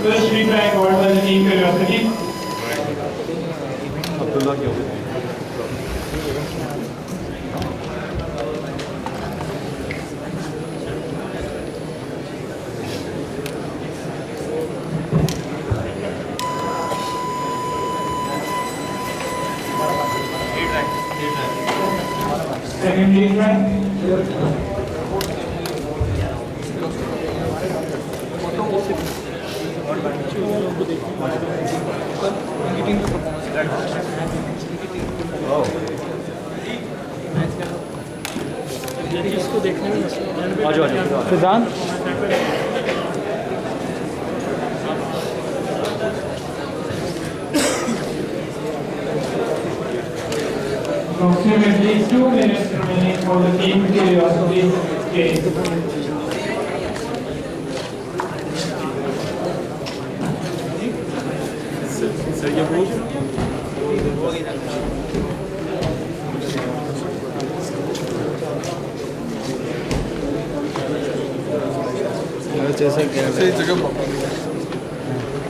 First retry award by the team Curiosity. Abdullah Gil. Second retry. इसको देखने में सिद्धांत Approximately 2 minutes remaining for the team Curiosity game.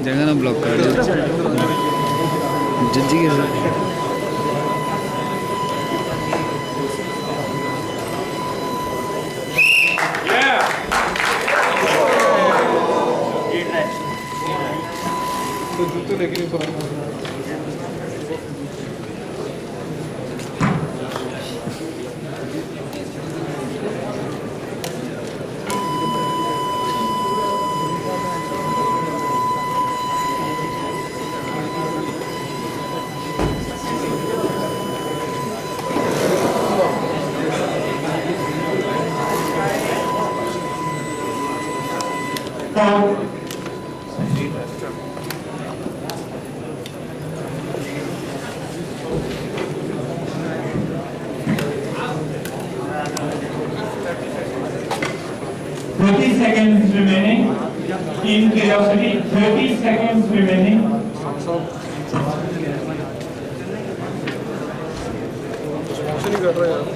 जगह ना block कर जज्जी के Foul. 30 seconds remaining. Team Curiosity, 30 seconds remaining. कुछ नहीं कर रहा यार